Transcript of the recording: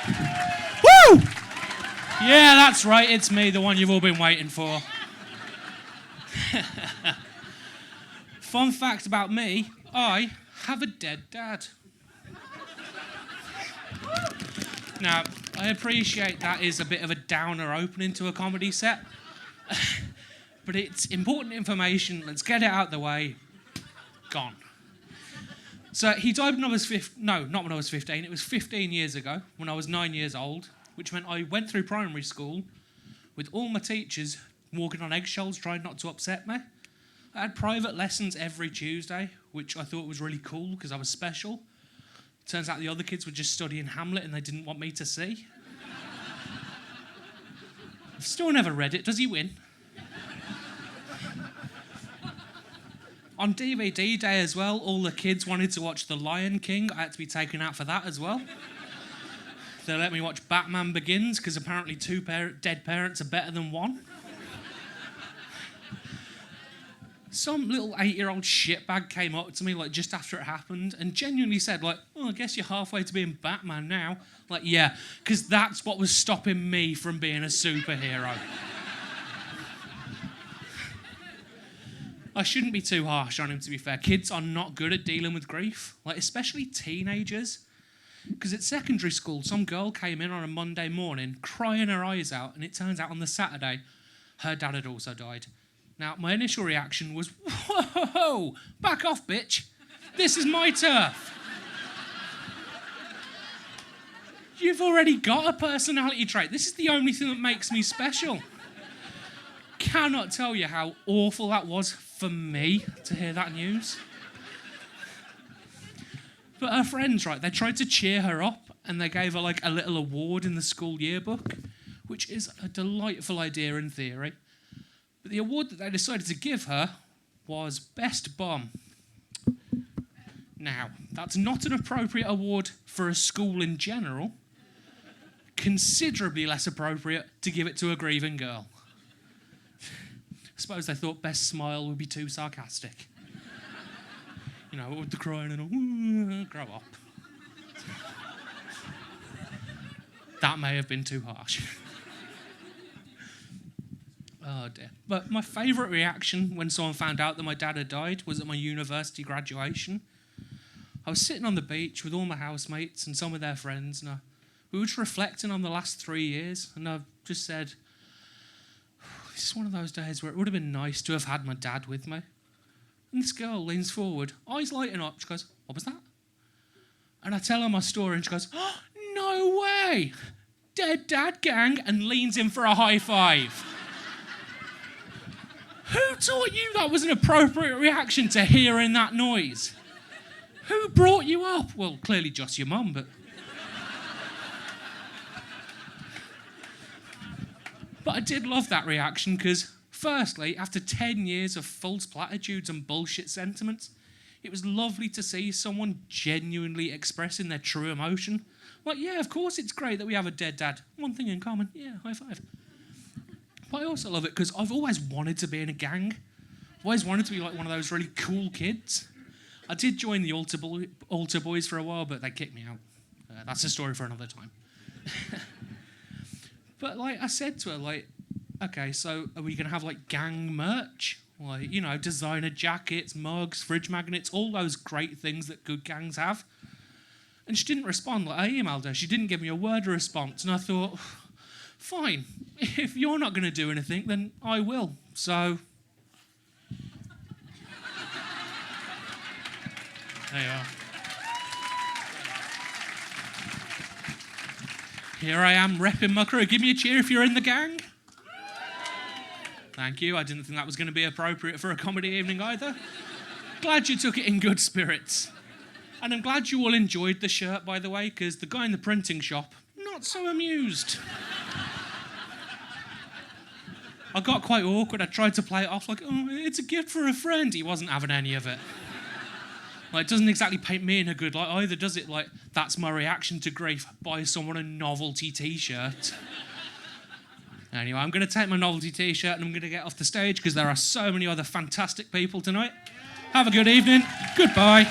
Woo! Yeah, that's right, it's me, the one you've all been waiting for. Fun fact about me, I have a dead dad. Now, I appreciate that is a bit of a downer opening to a comedy set, but it's important information. Let's get it out of the way. Gone. So he died when I was not when I was 15. It was 15 years ago, when I was 9 years old, which meant I went through primary school with all my teachers walking on eggshells, trying not to upset me. I had private lessons every Tuesday, which I thought was really cool because I was special. Turns out the other kids were just studying Hamlet and they didn't want me to see. I've still never read it. Does he win? On DVD day as well, all the kids wanted to watch The Lion King. I had to be taken out for that as well. They let me watch Batman Begins because apparently two dead parents are better than one. Some little 8-year-old shitbag came up to me like just after it happened and genuinely said like, "Oh, I guess you're halfway to being Batman now." Like, yeah, because that's what was stopping me from being a superhero. I shouldn't be too harsh on him, to be fair. Kids are not good at dealing with grief, like especially teenagers. Because at secondary school, some girl came in on a Monday morning crying her eyes out, and it turns out on the Saturday, her dad had also died. Now, my initial reaction was, whoa, back off, bitch. This is my turf. You've already got a personality trait. This is the only thing that makes me special. Cannot tell you how awful that was for me to hear that news. But her friends, right, they tried to cheer her up and they gave her like a little award in the school yearbook, which is a delightful idea in theory. But the award that they decided to give her was Best Bum. Now, that's not an appropriate award for a school in general. Considerably less appropriate to give it to a grieving girl. I suppose they thought Best Smile would be too sarcastic. You know, with the crying and all, grow up. That may have been too harsh. Oh dear. But my favourite reaction when someone found out that my dad had died was at my university graduation. I was sitting on the beach with all my housemates and some of their friends, and we were just reflecting on the last 3 years, and I just said, this is one of those days where it would have been nice to have had my dad with me. And this girl leans forward, eyes lighting up, she goes, "What was that?" And I tell her my story, and she goes, "Oh, no way! Dead dad gang," and leans in for a high five. Who taught you that was an appropriate reaction to hearing that noise? Who brought you up? Well, clearly just your mum, but... But I did love that reaction because, firstly, after 10 years of false platitudes and bullshit sentiments, it was lovely to see someone genuinely expressing their true emotion. Like, yeah, of course it's great that we have a dead dad. One thing in common. Yeah, high five. But I also love it because I've always wanted to be in a gang. I've always wanted to be like one of those really cool kids. I did join the altar boys for a while, but they kicked me out. That's a story for another time. But like I said to her, like, okay, so are we going to have like gang merch? Like, you know, designer jackets, mugs, fridge magnets, all those great things that good gangs have. And she didn't respond. Like, I emailed her. She didn't give me a word of response. And I thought, fine, if you're not going to do anything, then I will. So, there you are. Here I am repping my crew. Give me a cheer if you're in the gang. Thank you. I didn't think that was going to be appropriate for a comedy evening either. Glad you took it in good spirits. And I'm glad you all enjoyed the shirt, by the way, because the guy in the printing shop, not so amused. I got quite awkward. I tried to play it off like, oh, it's a gift for a friend. He wasn't having any of it. Like, it doesn't exactly paint me in a good light either, does it? Like, that's my reaction to grief. Buy someone a novelty T-shirt. Anyway, I'm going to take my novelty T-shirt and I'm going to get off the stage because there are so many other fantastic people tonight. Have a good evening. Goodbye.